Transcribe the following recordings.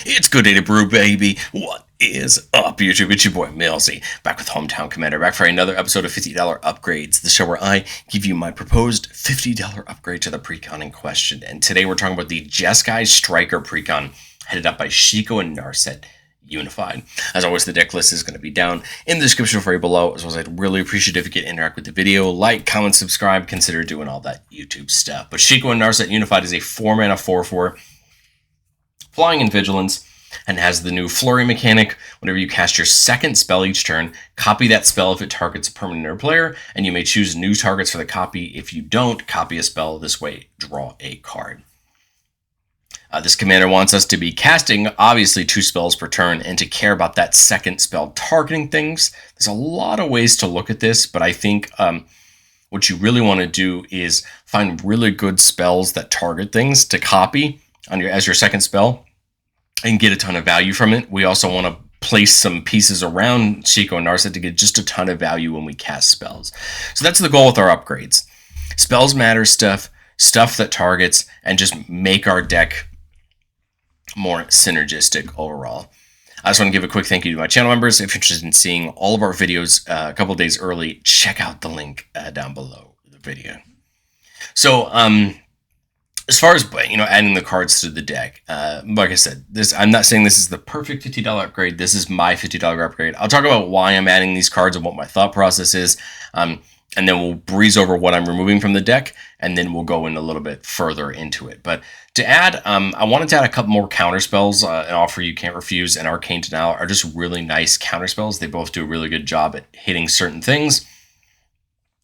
It's good day to brew, baby. What is up, YouTube? It's your boy, Millsy, back with Hometown Commander, back for another episode of $50 Upgrades, the show where I give you my proposed $50 upgrade to the Precon in question. And today we're talking about the Jeskai Striker Precon, headed up by Shiko and Narset Unified. As always, the deck list is going to be down in the description for you below, as well as I'd really appreciate if you could interact with the video, like, comment, subscribe, consider doing all that YouTube stuff. But Shiko and Narset Unified is a 4-mana 4/4, flying in Vigilance, and has the new Flurry mechanic. Whenever you cast your second spell each turn, copy that spell if it targets a permanent or player, and you may choose new targets for the copy. If you don't copy a spell this way, draw a card. This commander wants us to be casting, obviously, 2 spells per turn, and to care about that second spell targeting things. There's a lot of ways to look at this, but I think what you really want to do is find really good spells that target things to copy on as your second spell, and get a ton of value from it. We also want to place some pieces around Shiko and Narset to get just a ton of value when we cast spells. So that's the goal with our upgrades. Spells matter stuff that targets, and just make our deck more synergistic overall. I just want to give a quick thank you to my channel members. If you're interested in seeing all of our videos a couple days early, check out the link down below the video. So, as far as, adding the cards to the deck, like I said, I'm not saying this is the perfect $50 upgrade. This is my $50 upgrade. I'll talk about why I'm adding these cards and what my thought process is, and then we'll breeze over what I'm removing from the deck, and then we'll go in a little bit further into it. But to add, I wanted to add a couple more counter spells. An Offer You Can't Refuse and Arcane Denial are just really nice counter spells. They both do a really good job at hitting certain things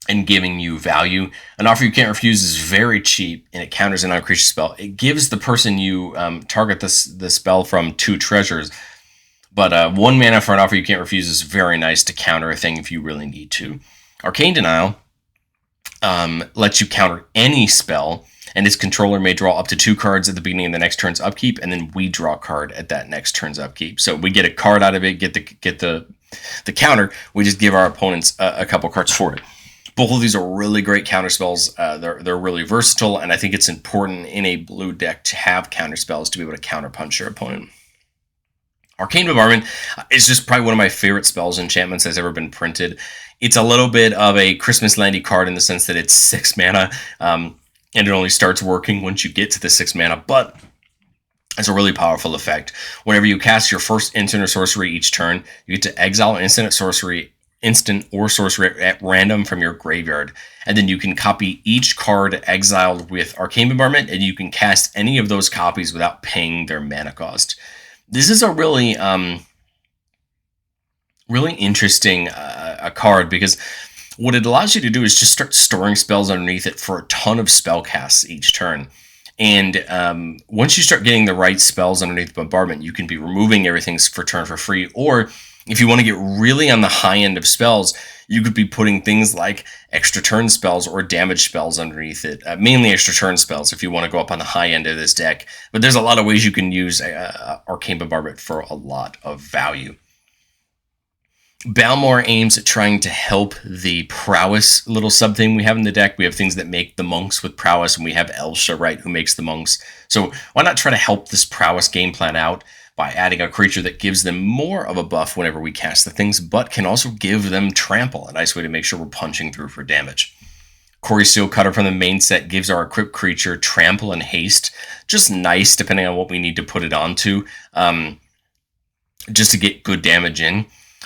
and giving you value. An Offer You Can't Refuse is very cheap, and it counters an non-creature spell. It gives the person you target the spell from 2 treasures, but 1 mana for an Offer You Can't Refuse is very nice to counter a thing if you really need to. Arcane Denial lets you counter any spell, and its controller may draw up to 2 cards at the beginning of the next turn's upkeep, and then we draw a card at that next turn's upkeep. So we get a card out of it, get the counter. We just give our opponents a couple cards for it. Both of these are really great counter spells. They're really versatile, and I think it's important in a blue deck to have counter spells to be able to counterpunch your opponent. Arcane Bombardment is just probably one of my favorite spells enchantments that's ever been printed. It's a little bit of a Christmas landy card in the sense that it's 6 mana, and it only starts working once you get to the 6 mana, but it's a really powerful effect. Whenever you cast your first instant or sorcery each turn, you get to exile instant or sorcery at random from your graveyard, and then you can copy each card exiled with Arcane Bombardment, and you can cast any of those copies without paying their mana cost. This is a really interesting card, because what it allows you to do is just start storing spells underneath it for a ton of spell casts each turn. And once you start getting the right spells underneath Bombardment, you can be removing everything for turn for free, or if you want to get really on the high end of spells, you could be putting things like extra turn spells or damage spells underneath it. Mainly extra turn spells if you want to go up on the high end of this deck. But there's a lot of ways you can use Arcane Bombardment for a lot of value. Balmor aims at trying to help the prowess little sub-thing we have in the deck. We have things that make the monks with prowess, and we have Elsha, right, who makes the monks. So why not try to help this prowess game plan out by adding a creature that gives them more of a buff whenever we cast the things, but can also give them trample, a nice way to make sure we're punching through for damage. Cori-Steel Cutter from the main set gives our equipped creature trample and haste. Just nice, depending on what we need to put it onto, just to get good damage in.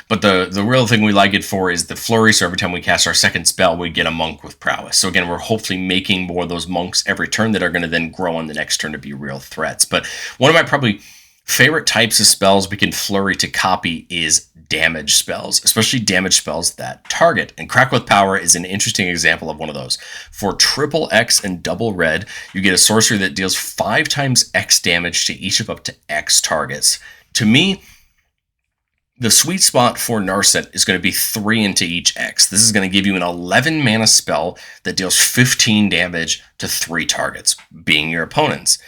But the real thing we like it for is the flurry, so every time we cast our second spell, we get a monk with prowess. So again, we're hopefully making more of those monks every turn that are going to then grow on the next turn to be real threats. But one of my probably favorite types of spells we can flurry to copy is damage spells, especially damage spells that target. And Crackle with Power is an interesting example of one of those. For triple X and double red, you get a sorcery that deals 5 times X damage to each of up to X targets. To me, the sweet spot for Narset is going to be 3 into each X. This is going to give you an 11 mana spell that deals 15 damage to 3 targets, being your opponents.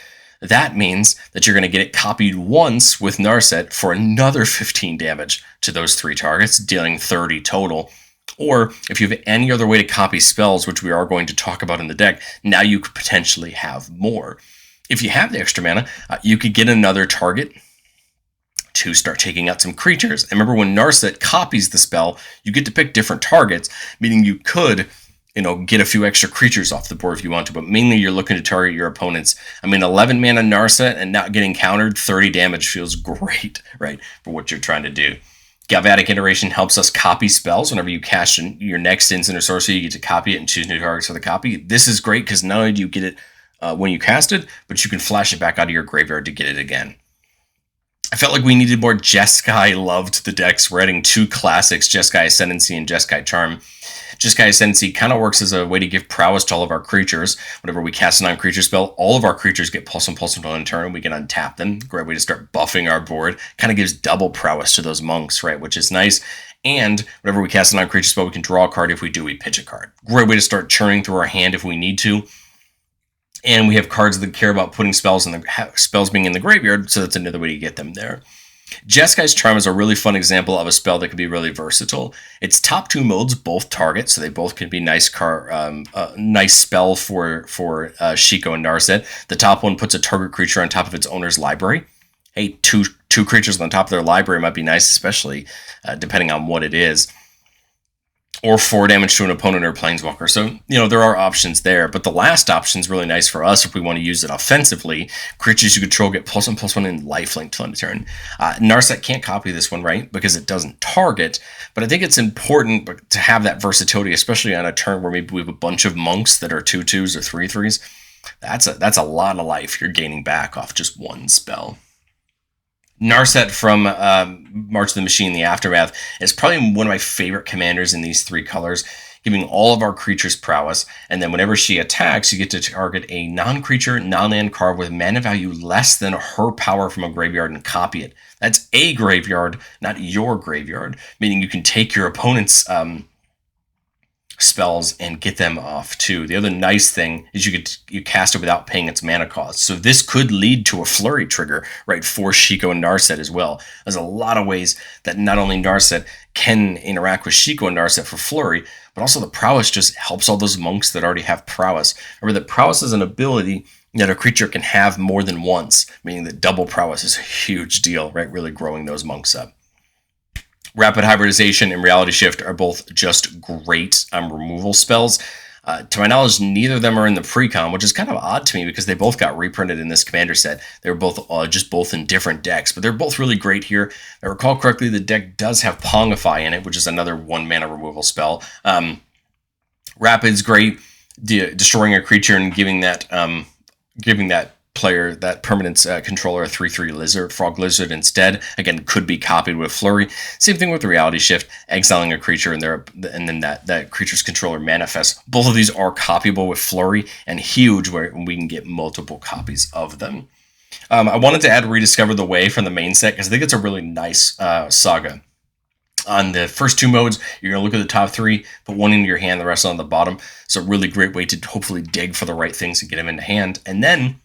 That means that you're going to get it copied once with Narset for another 15 damage to those 3 targets, dealing 30 total. Or if you have any other way to copy spells, which we are going to talk about in the deck, now you could potentially have more. If you have the extra mana, you could get another target to start taking out some creatures. And remember, when Narset copies the spell, you get to pick different targets, meaning you could, get a few extra creatures off the board if you want to, but mainly you're looking to target your opponents. 11 mana Narset and not getting countered, 30 damage feels great, right, for what you're trying to do. Galvanic Iteration helps us copy spells. Whenever you cast your next instant or sorcery, you get to copy it and choose new targets for the copy. This is great because not only do you get it when you cast it, but you can flash it back out of your graveyard to get it again. I felt like we needed more Jeskai love to the decks. We're adding 2 classics, Jeskai Ascendancy and Jeskai Charm. Jeskai Ascendancy kind of works as a way to give prowess to all of our creatures. Whenever we cast a non-creature spell, all of our creatures get +1/+1 on turn. We can untap them. Great way to start buffing our board. Kind of gives double prowess to those monks, right? Which is nice. And whenever we cast a non-creature spell, we can draw a card. If we do, we pitch a card. Great way to start churning through our hand if we need to. And we have cards that care about putting spells being in the graveyard, so that's another way to get them there. Jeskai's Charm is a really fun example of a spell that can be really versatile. Its top 2 modes both target, so they both can be nice spell for Shiko and Narset. The top one puts a target creature on top of its owner's library. Hey, two creatures on top of their library might be nice, especially depending on what it is. Or 4 damage to an opponent or planeswalker. So, there are options there. But the last option is really nice for us if we want to use it offensively. Creatures you control get +1/+1 in lifelink till end of turn. Narset can't copy this one, right? Because it doesn't target. But I think it's important to have that versatility, especially on a turn where maybe we have a bunch of monks that are 2/2s or 3/3s. That's a lot of life you're gaining back off just one spell. Narset from March of the Machine, The Aftermath, is probably one of my favorite commanders in these 3 colors, giving all of our creatures prowess, and then whenever she attacks, you get to target a non-creature, non-land card with mana value less than her power from a graveyard and copy it. That's a graveyard, not your graveyard, meaning you can take your opponent's spells and get them off too. The other nice thing is you cast it without paying its mana cost. So this could lead to a flurry trigger, right, for Shiko and Narset as well. There's a lot of ways that not only Narset can interact with Shiko and Narset for flurry, but also the prowess just helps all those monks that already have prowess. Remember that prowess is an ability that a creature can have more than once, meaning that double prowess is a huge deal, right? Really growing those monks up. Rapid Hybridization and Reality Shift are both just great removal spells. To my knowledge, neither of them are in the Precon, which is kind of odd to me because they both got reprinted in this commander set. They were both both in different decks, but they're both really great here. If I recall correctly, the deck does have Pongify in it, which is another 1 mana removal spell. Rapid's great, destroying a creature and giving that player, that permanent's controller, a 3/3 frog lizard instead. Again, could be copied with flurry. Same thing with the Reality Shift, exiling a creature and then that creature's controller manifests. Both of these are copyable with flurry and huge, where we can get multiple copies of them. I wanted to add Rediscover the Way from the main set because I think it's a really nice saga. On the first 2 modes, you're going to look at the top 3, put 1 into your hand, the rest on the bottom. It's a really great way to hopefully dig for the right things and get them into hand. And then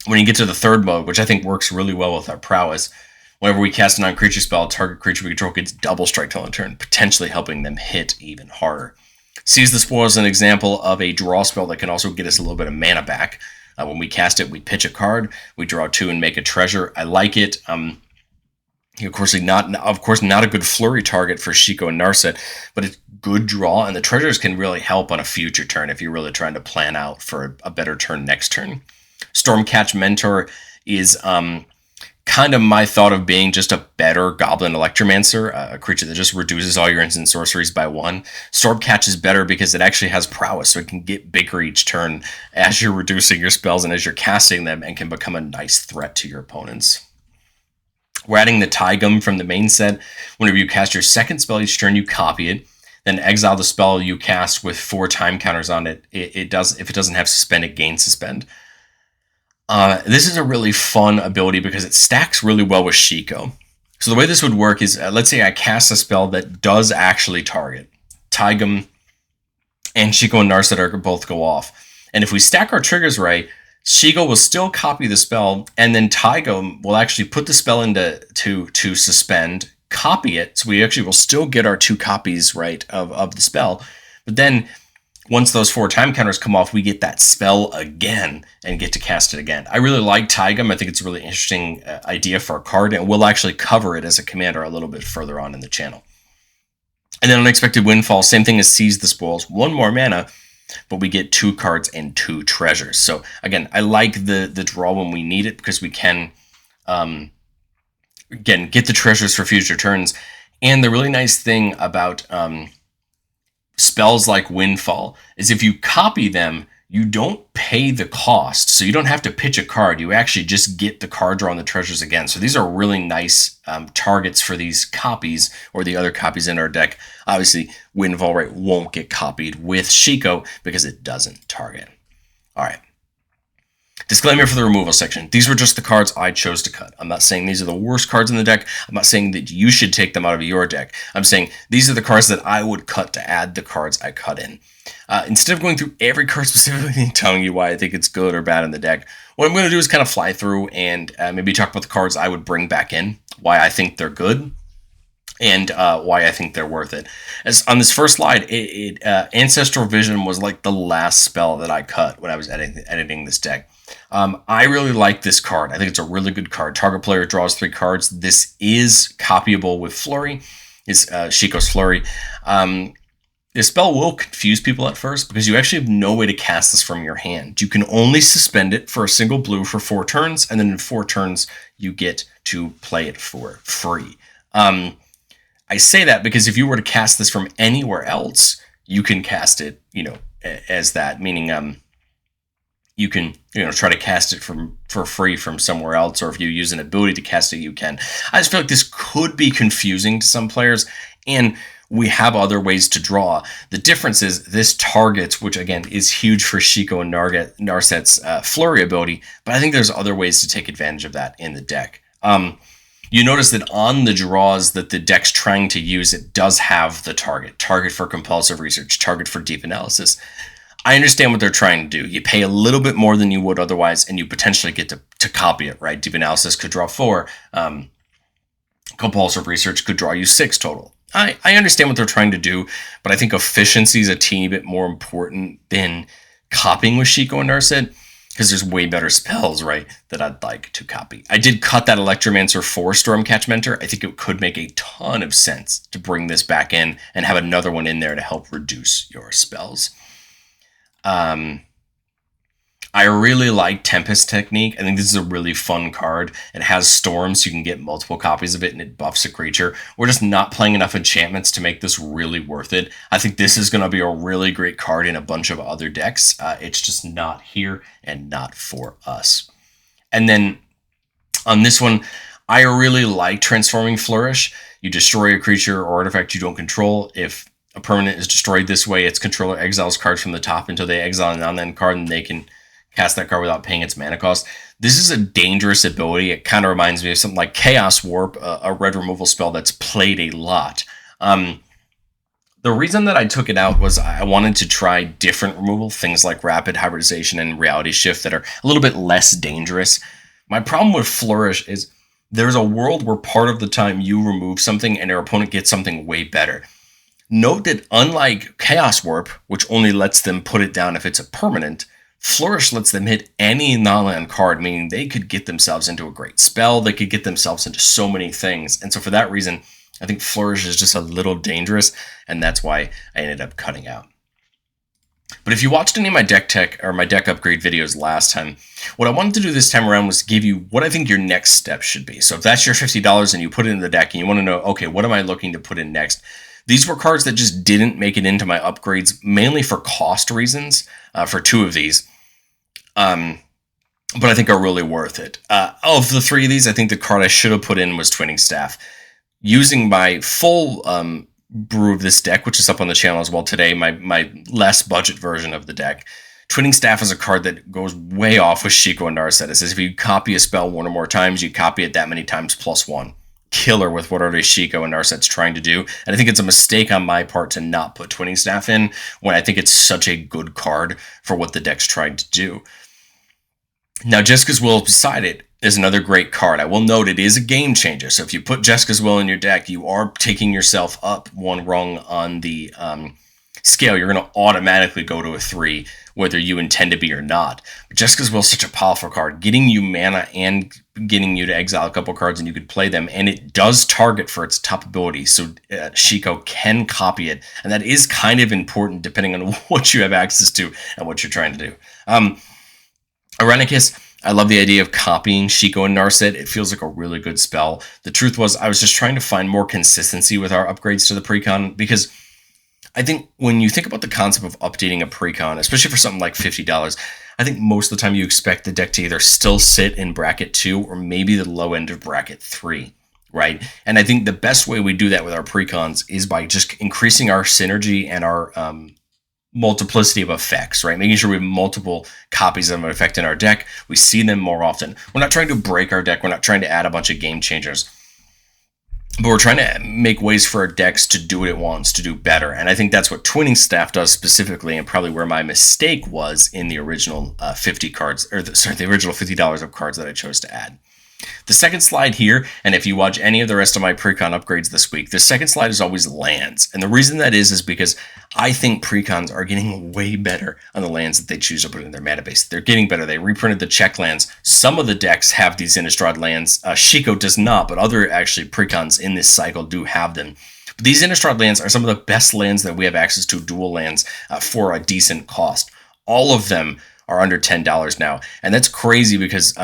when you get to the 3rd mode, which I think works really well with our prowess, whenever we cast a non-creature spell, target creature we control gets double strike till end of turn, potentially helping them hit even harder. Seize the Spoil is an example of a draw spell that can also get us a little bit of mana back. When we cast it, we pitch a card, we draw 2 and make a treasure. I like it. Of course, not a good flurry target for Shiko and Narset, but it's good draw, and the treasures can really help on a future turn if you're really trying to plan out for a better turn next turn. Stormcatch Mentor is kind of my thought of being just a better Goblin Electromancer, a creature that just reduces all your instant sorceries by 1. Stormcatch is better because it actually has prowess, so it can get bigger each turn as you're reducing your spells and as you're casting them, and can become a nice threat to your opponents. We're adding the Taigam from the main set. Whenever you cast your 2nd spell each turn, you copy it. Then exile the spell you cast with 4 time counters on it. If it doesn't have suspend, it gains suspend. This is a really fun ability because it stacks really well with Shiko. So the way this would work is, let's say I cast a spell that does actually target. Taigam and Shiko and Narset both go off. And if we stack our triggers right, Shiko will still copy the spell, and then Taigam will actually put the spell into to suspend, copy it, so we actually will still get our 2 copies right of the spell. But then once those 4 time counters come off, we get that spell again and get to cast it again. I really like Taigam. I think it's a really interesting idea for a card, and we'll actually cover it as a commander a little bit further on in the channel. And then Unexpected Windfall, same thing as Seize the Spoils, 1 more mana, but we get 2 cards and 2 treasures. So again, I like the draw when we need it, because we can, again, get the treasures for future turns. And the really nice thing about spells like Windfall is if you copy them, you don't pay the cost. So you don't have to pitch a card. You actually just get the card draw and the treasures again. So these are really nice targets for these copies or the other copies in our deck. Obviously, Windfall right won't get copied with Shiko because it doesn't target. All right. Disclaimer for the removal section. These were just the cards I chose to cut. I'm not saying these are the worst cards in the deck. I'm not saying that you should take them out of your deck. I'm saying these are the cards that I would cut to add the cards I cut in. Instead of going through every card specifically and telling you why I think it's good or bad in the deck, what I'm going to do is kind of fly through and maybe talk about the cards I would bring back in, why I think they're good, and why I think they're worth it. As on this first slide, Ancestral Vision was like the last spell that I cut when I was editing this deck. I really like this card. I think it's a really good card. Target player draws 3 cards. This is copyable with Flurry. It's Shiko's Flurry. This spell will confuse people at first because you actually have no way to cast this from your hand. You can only suspend it for a single blue for 4 turns, and then in 4 turns, you get to play it for free. I say that because if you were to cast this from anywhere else, you can cast it, as that, meaning you can, try to cast it for free from somewhere else, or if you use an ability to cast it, you can. I just feel like this could be confusing to some players, and we have other ways to draw. The difference is this targets, which again is huge for Shiko and Narset's Flurry ability, but I think there's other ways to take advantage of that in the deck. You notice that on the draws that the deck's trying to use, it does have the target for Compulsive Research, target for Deep Analysis. I understand what they're trying to do. You pay a little bit more than you would otherwise, and you potentially get to copy it, right? Deep Analysis could draw 4. Compulsive Research could draw you 6 total. I understand what they're trying to do, but I think efficiency is a teeny bit more important than copying with Shiko and Narset, because there's way better spells, right, that I'd like to copy. I did cut that Electromancer for Stormcatch Mentor. I think it could make a ton of sense to bring this back in and have another one in there to help reduce your spells. I really like Tempest Technique. I think this is a really fun card. It has storms, so you can get multiple copies of it, and it buffs a creature. We're just not playing enough enchantments to make this really worth it. I think this is going to be a really great card in a bunch of other decks. It's just not here and not for us. And then on this one, I really like Transforming Flourish. You destroy a creature or artifact you don't control. If a permanent is destroyed this way, its controller exiles cards from the top until they exile a non-land card, and they can cast that card without paying its mana cost. This is a dangerous ability. It kind of reminds me of something like Chaos Warp, a red removal spell that's played a lot. The reason that I took it out was I wanted to try different removal, things like Rapid Hybridization and Reality Shift that are a little bit less dangerous. My problem with Flourish is there's a world where part of the time you remove something and your opponent gets something way better. Note that unlike Chaos Warp, which only lets them put it down if it's a permanent, Flourish lets them hit any non-land card, meaning they could get themselves into a great spell, they could get themselves into so many things. And so for that reason, I think Flourish is just a little dangerous, and that's why I ended up cutting out. But if you watched any of my deck tech or my deck upgrade videos last time, what I wanted to do this time around was give you what I think your next step should be. So if that's your $50 and you put it in the deck and you want to know, okay, what am I looking to put in next? These were cards that just didn't make it into my upgrades, mainly for cost reasons, for 2 of these. But I think are really worth it. Of the 3 of these, I think the card I should have put in was Twinning Staff. Using my full brew of this deck, which is up on the channel as well today, my less budget version of the deck, Twinning Staff is a card that goes way off with Shiko and Narset. It says if you copy a spell 1 or more times, you copy it that many times +1. Killer with what already Shiko and Narset's trying to do. And I think it's a mistake on my part to not put Twinning Staff in when I think it's such a good card for what the deck's trying to do. Now, Jeska's Will beside it is another great card. I will note it is a game changer. So if you put Jeska's Will in your deck, you are taking yourself up 1 rung on the scale, you're going to automatically go to a 3, whether you intend to be or not. But Jeskai Will is such a powerful card, getting you mana and getting you to exile a couple cards and you could play them. And it does target for its top ability, so Shiko can copy it. And that is kind of important depending on what you have access to and what you're trying to do. Irenicus, I love the idea of copying Shiko and Narset. It feels like a really good spell. The truth was, I was just trying to find more consistency with our upgrades to the Precon, because I think when you think about the concept of updating a Precon, especially for something like $50, I think most of the time you expect the deck to either still sit in bracket 2 or maybe the low end of bracket 3, right? And I think the best way we do that with our Precons is by just increasing our synergy and our multiplicity of effects, right? Making sure we have multiple copies of an effect in our deck. We see them more often. We're not trying to break our deck. We're not trying to add a bunch of game changers. But we're trying to make ways for our decks to do what it wants, to do better. And I think that's what Twinning Staff does specifically, and probably where my mistake was in the original the original $50 of cards that I chose to add. The second slide here, and if you watch any of the rest of my Precon upgrades this week, the second slide is always lands. And the reason that is because I think Precons are getting way better on the lands that they choose to put in their mana base. They're getting better. They reprinted the check lands. Some of the decks have these Innistrad lands. Shiko does not, but other actually Precons in this cycle do have them. But these Innistrad lands are some of the best lands that we have access to, dual lands, for a decent cost. All of them are under $10 now. And that's crazy because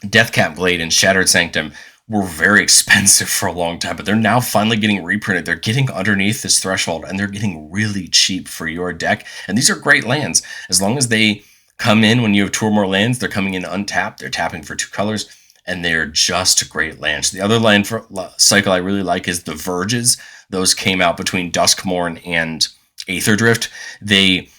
Deathcap Blade and Shattered Sanctum were very expensive for a long time, but they're now finally getting reprinted. They're getting underneath this threshold, and they're getting really cheap for your deck. And these are great lands. As long as they come in when you have 2 or more lands, they're coming in untapped. They're tapping for 2 colors, and they're just great lands. The other land cycle I really like is the Verges. Those came out between Duskmourn and Aether Drift. They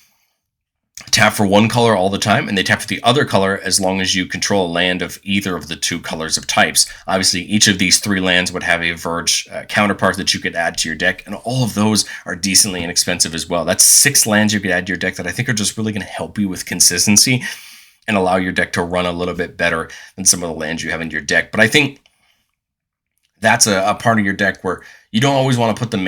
tap for 1 color all the time, and they tap for the other color as long as you control a land of either of the 2 colors of types. Obviously, each of these 3 lands would have a Verge counterpart that you could add to your deck, and all of those are decently inexpensive as well. That's 6 lands you could add to your deck that I think are just really going to help you with consistency and allow your deck to run a little bit better than some of the lands you have in your deck. But I think that's a part of your deck where you don't always want to put the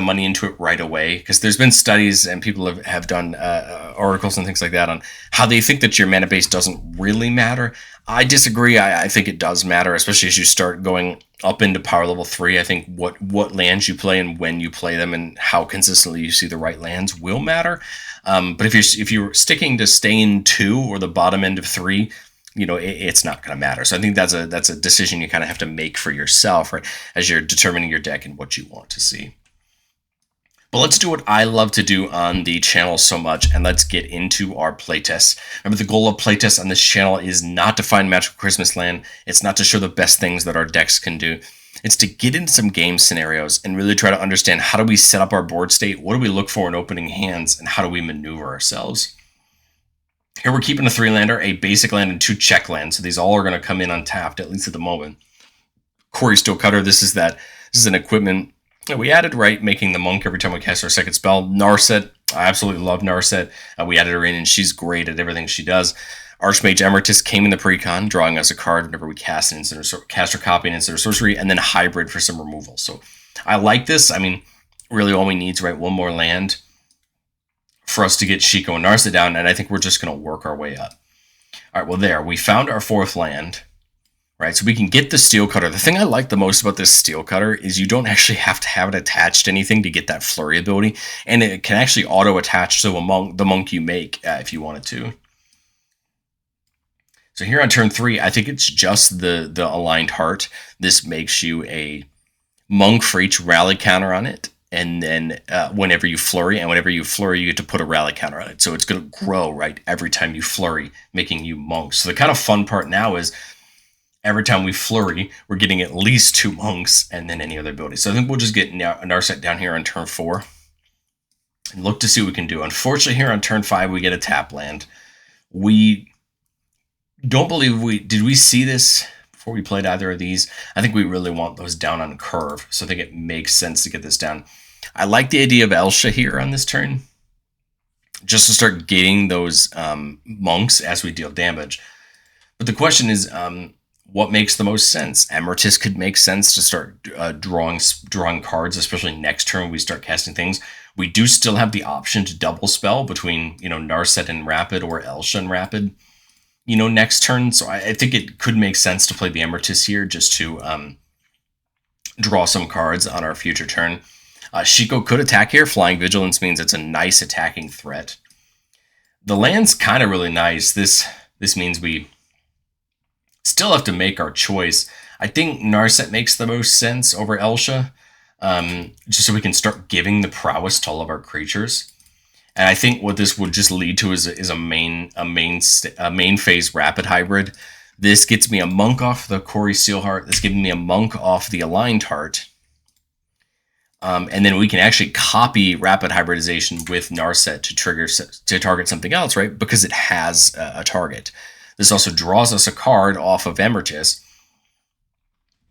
money into it right away, because there's been studies and people have done articles and things like that on how they think that your mana base doesn't really matter. I disagree. I think it does matter, especially as you start going up into power level 3. I think what lands you play and when you play them and how consistently you see the right lands will matter. But if you're sticking to staying 2 or the bottom end of 3, it's not going to matter. So I think that's a decision you kind of have to make for yourself, right, as you're determining your deck and what you want to see. But let's do what I love to do on the channel so much, and let's get into our playtests. Remember, the goal of playtests on this channel is not to find Magical Christmas Land. It's not to show the best things that our decks can do. It's to get into some game scenarios and really try to understand, how do we set up our board state? What do we look for in opening hands? And how do we maneuver ourselves? Here we're keeping a 3-lander, a basic land, and 2 check lands. So these all are going to come in untapped, at least at the moment. Cori-Steel Cutter, this is an equipment that we added, right? Making the monk every time we cast our second spell. Narset, I absolutely love Narset. We added her in, and she's great at everything she does. Archmage Emeritus came in the Precon, drawing us a card whenever we cast or copy an instant or sorcery, and then Hybrid for some removal. So I like this. I mean, really all we need is, right, 1 more land for us to get Shiko and Narset down, and I think we're just going to work our way up. All right, well, there. We found our 4th land, right? So we can get the Steel Cutter. The thing I like the most about this Steel Cutter is you don't actually have to have it attached to anything to get that flurry ability, and it can actually auto-attach to the monk you make if you wanted to. So here on turn 3, I think it's just the Aligned Heart. This makes you a monk for each rally counter on it. And then whenever you flurry, you get to put a rally counter on it. So it's going to grow, right, every time you flurry, making you monks. So the kind of fun part now is every time we flurry, we're getting at least 2 monks and then any other ability. So I think we'll just get Narset down here on turn 4 and look to see what we can do. Unfortunately, here on turn 5, we get a tap land. We don't believe did we see this before we played either of these? I think we really want those down on curve, so I think it makes sense to get this down. I like the idea of Elsha here on this turn, just to start getting those monks as we deal damage. But the question is, what makes the most sense? Emeritus could make sense to start drawing cards, especially next turn we start casting things. We do still have the option to double spell between, Narset and Rapid or Elsha and Rapid, next turn. So I think it could make sense to play the Emeritus here just to draw some cards on our future turn. Shiko could attack here. Flying Vigilance means it's a nice attacking threat. The land's kind of really nice. This means we still have to make our choice. I think Narset makes the most sense over Elsha, just so we can start giving the prowess to all of our creatures. And I think what this would just lead to is a main phase Rapid Hybrid. This gets me a Monk off the Cori-Steel Heart. This gives me a Monk off the Aligned Heart. And then we can actually copy Rapid Hybridization with Narset to target something else, right? Because it has a target. This also draws us a card off of Emeritus.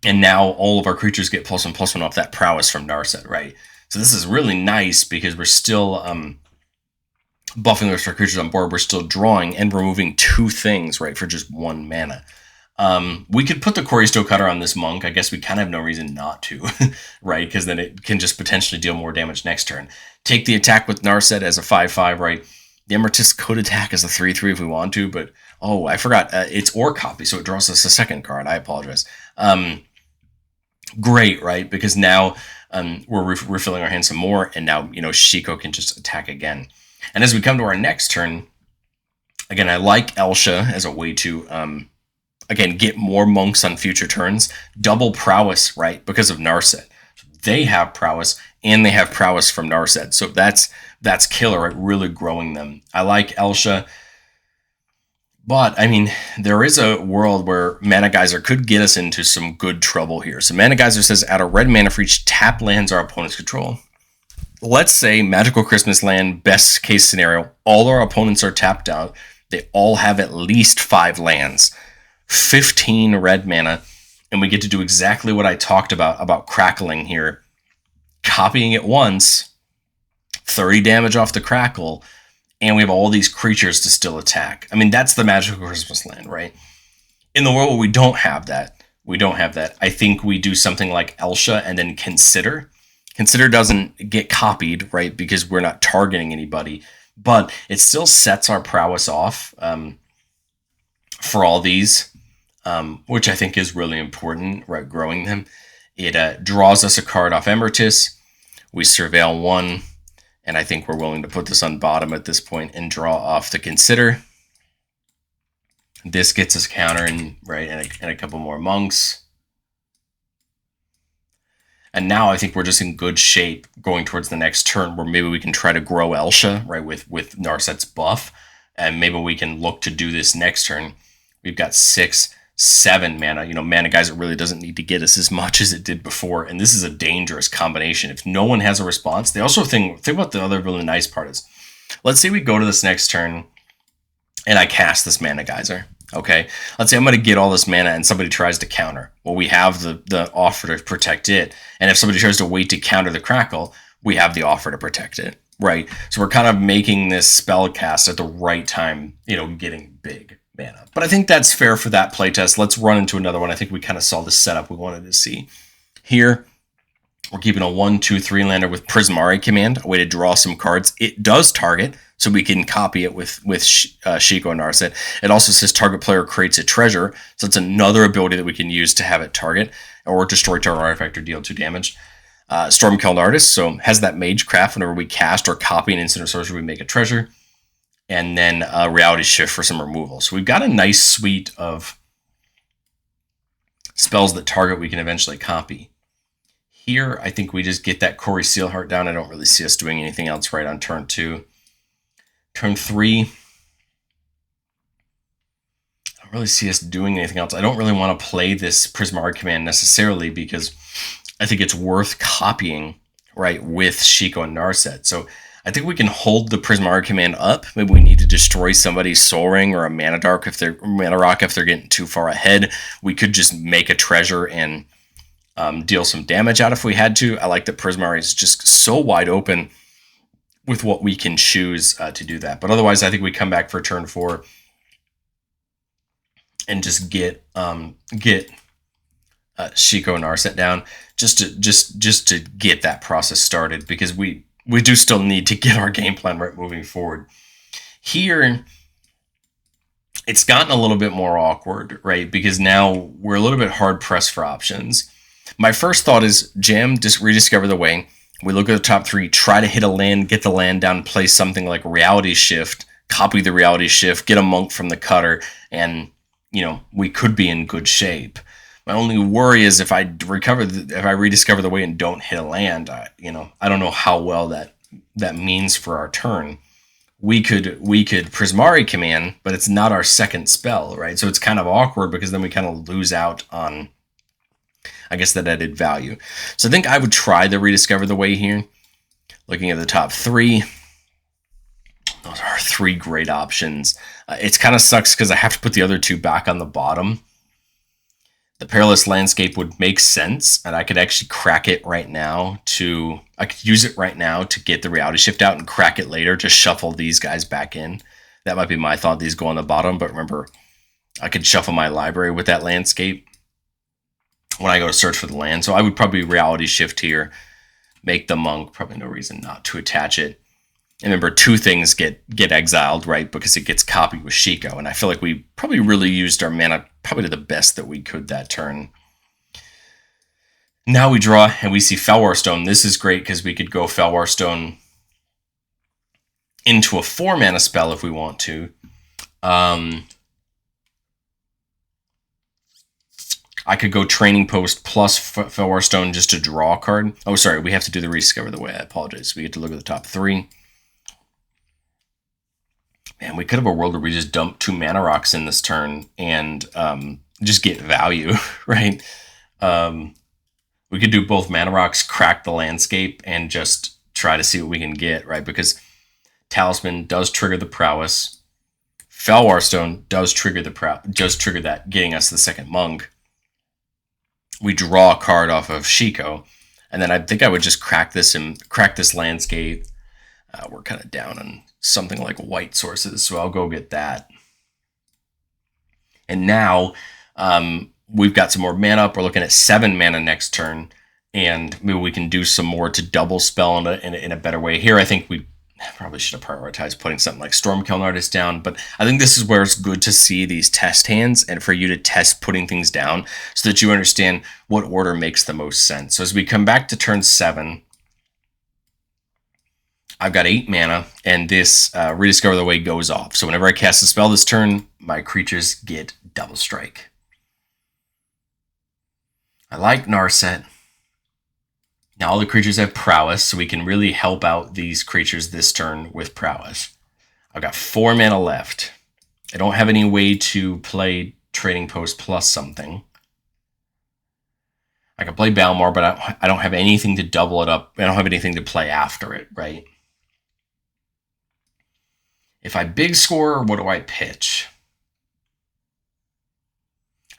And now all of our creatures get +1/+1 off that prowess from Narset, right? So this is really nice because we're still buffing our creatures on board. We're still drawing and removing 2 things, right, for just 1 mana. We could put the Cori-Steel Cutter on this Monk. I guess we kind of have no reason not to, right? Because then it can just potentially deal more damage next turn. Take the attack with Narset as a 5/5, right? The Emeritus could attack as a 3/3 if we want to, but I forgot. It's Ore Copy, so it draws us a second card. I apologize. Great, right? Because now we're refilling our hand some more, and now, Shiko can just attack again. And as we come to our next turn, again, I like Elsha as a way to, again, get more monks on future turns. Double prowess, right? Because of Narset. They have prowess, and they have prowess from Narset. So that's killer, right? Really growing them. I like Elsha. But, I mean, there is a world where Mana Geyser could get us into some good trouble here. So Mana Geyser says, add a red mana for each tap lands our opponents control. Let's say Magical Christmas Land, best case scenario, all our opponents are tapped out. They all have at least 5 lands, 15 red mana, and we get to do exactly what I talked about crackling here. Copying it once, 30 damage off the Crackle, and we have all these creatures to still attack. I mean, that's the Magical Christmas Land, right? In the world where we don't have that, I think we do something like Elsha and then Consider. Consider doesn't get copied, right, because we're not targeting anybody, but it still sets our prowess off for all these, which I think is really important, right, growing them. It draws us a card off Emeritus. We surveil 1. And I think we're willing to put this on bottom at this point and draw off the Consider. This gets us countering, right, and a couple more monks. And now I think we're just in good shape going towards the next turn where maybe we can try to grow Elsha, right, with Narset's buff. And maybe we can look to do this next turn. We've got 6, 7 mana. Mana Geyser really doesn't need to get us as much as it did before, and this is a dangerous combination. If no one has a response, they also think about the other really nice part is, let's say we go to this next turn, and I cast this Mana Geyser. Okay, let's say I'm going to get all this mana, and somebody tries to counter. Well, we have the offer to protect it, and if somebody tries to wait to counter the Crackle, we have the offer to protect it, right? So we're kind of making this spell cast at the right time, getting big mana. But I think that's fair for that playtest. Let's run into another one. I think we kind of saw the setup we wanted to see. Here, we're keeping a 1/2/3 lander with Prismari command, a way to draw some cards. It does target, so we can copy it with Shiko and Narset. It also says target player creates a treasure, so it's another ability that we can use to have it target, or destroy target artifact or deal 2 damage. Stormcatch Artist, so has that Magecraft. Whenever we cast or copy an instant or sorcery, we make a treasure. And then Reality Shift for some removal. So we've got a nice suite of spells that target we can eventually copy. Here, I think we just get that Cori-Steel Heart down. I don't really see us doing anything else right on turn 2. Turn 3, I don't really see us doing anything else. I don't really want to play this Prismari command necessarily because I think it's worth copying, right, with Shiko and Narset. So I think we can hold the Prismari command up. Maybe we need to destroy somebody's Soul Ring or a Mana Rock if they're getting too far ahead. We could just make a treasure and deal some damage out if we had to. I like that Prismari is just so wide open with what we can choose to do that. But otherwise, I think we come back for turn 4 and just get Shiko and Narset down, just to get that process started, because we do still need to get our game plan right moving forward. Here, it's gotten a little bit more awkward, right? Because now we're a little bit hard pressed for options. My first thought is jam, just Rediscover the Way. We look at the top three, try to hit a land, get the land down, play something like Reality Shift, copy the Reality Shift, get a monk from the cutter, and we could be in good shape. My only worry is if I rediscover the way and don't hit a land, I don't know how well that means for our turn. We could Prismari command, but it's not our second spell, right? So it's kind of awkward because then we kind of lose out on, I guess, that added value. So I think I would try the Rediscover the Way here. Looking at the top three, those are three great options. It kind of sucks because I have to put the other two back on the bottom. The Perilous Landscape would make sense, and I could actually crack it right now I could use it right now to get the Reality Shift out and crack it later to shuffle these guys back in. That might be my thought. These go on the bottom, but remember, I could shuffle my library with that landscape when I go to search for the land. So I would probably Reality Shift here, make the monk, probably no reason not to attach it. And remember, two things get exiled, right? Because it gets copied with Shiko. And I feel like we probably really used our mana probably to the best that we could that turn. Now we draw and we see Felwar Stone. This is great because we could go Felwar Stone into a 4-mana spell if we want to. I could go Training Post plus Felwar Stone just to draw a card. Oh, sorry, we have to do the Rediscover the Way. I apologize. We get to look at the top three. Man, we could have a world where we just dump 2 mana rocks in this turn and just get value, right? We could do both mana rocks, crack the landscape, and just try to see what we can get, right? Because Talisman does trigger the prowess. Felwar Stone does trigger that, getting us the second monk. We draw a card off of Shiko, and then I think I would just crack this landscape. We're kind of down on something like white sources, so I'll go get that. And now we've got some more mana up. We're looking at 7 mana next turn, and maybe we can do some more to double spell in a better way. Here, I think we probably should have prioritized putting something like Stormcatch Artist down, but I think this is where it's good to see these test hands and for you to test putting things down so that you understand what order makes the most sense. So as we come back to turn 7, I've got 8 mana, and this Rediscover the Way goes off. So whenever I cast a spell this turn, my creatures get double strike. I like Narset. Now all the creatures have prowess, so we can really help out these creatures this turn with prowess. I've got 4 mana left. I don't have any way to play Trading Post plus something. I can play Balmor, but I don't have anything to double it up. I don't have anything to play after it, right? If I big score, what do I pitch?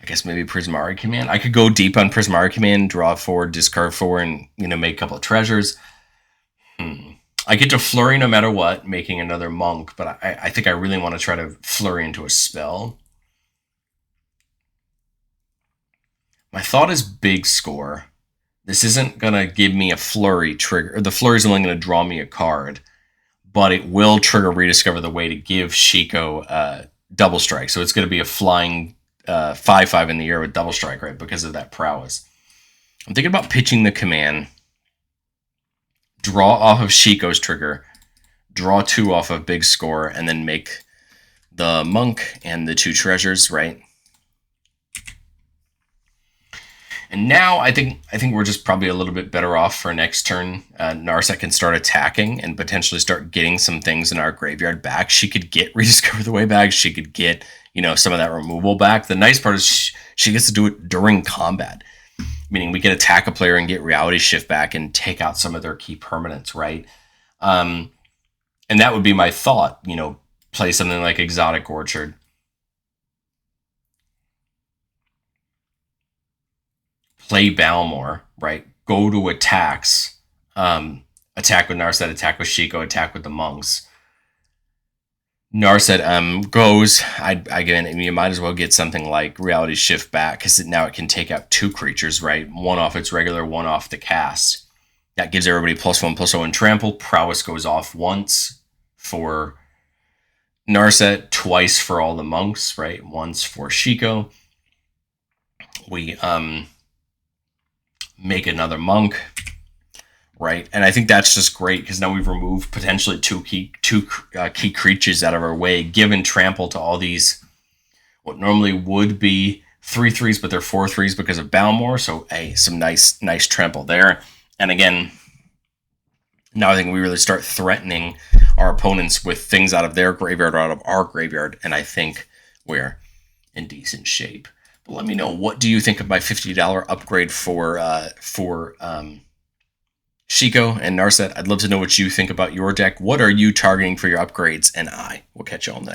I guess maybe Prismari Command. I could go deep on Prismari Command, draw 4, discard 4, and make a couple of treasures. I get to flurry no matter what, making another monk, but I think I really want to try to flurry into a spell. My thought is big score. This isn't going to give me a flurry trigger. The flurry is only going to draw me a card, but it will trigger Rediscover the Way to give Shiko double strike. So it's going to be a flying 5/5 in the air with double strike, right? Because of that prowess. I'm thinking about pitching the command, draw off of Shiko's trigger, draw 2 off of big score, and then make the monk and the 2 treasures, right? And now I think we're just probably a little bit better off for next turn. Narset can start attacking and potentially start getting some things in our graveyard back. She could get Rediscover the Way back. She could get some of that removal back. The nice part is she gets to do it during combat, meaning we can attack a player and get Reality Shift back and take out some of their key permanents, right? And that would be my thought. Play something like Exotic Orchard. Play Balmor, right? Go to attacks. Attack with Narset, attack with Shiko, attack with the monks. Narset goes. Again, you might as well get something like Reality Shift back, because now it can take out 2 creatures, right? One off its regular, one off the cast. That gives everybody +1/+0 trample. Prowess goes off once for Narset, twice for all the monks, right? Once for Shiko. We make another monk, right? And I think that's just great, because now we've removed potentially two key creatures out of our way, given trample to all these what normally would be 3/3s, but they're 4/3s because of Balmor. So some nice trample there. And again, now I think we really start threatening our opponents with things out of their graveyard or out of our graveyard, and I think we're in decent shape. But let me know, what do you think of my $50 upgrade for Shiko and Narset? I'd love to know what you think about your deck. What are you targeting for your upgrades? And I will catch you all next.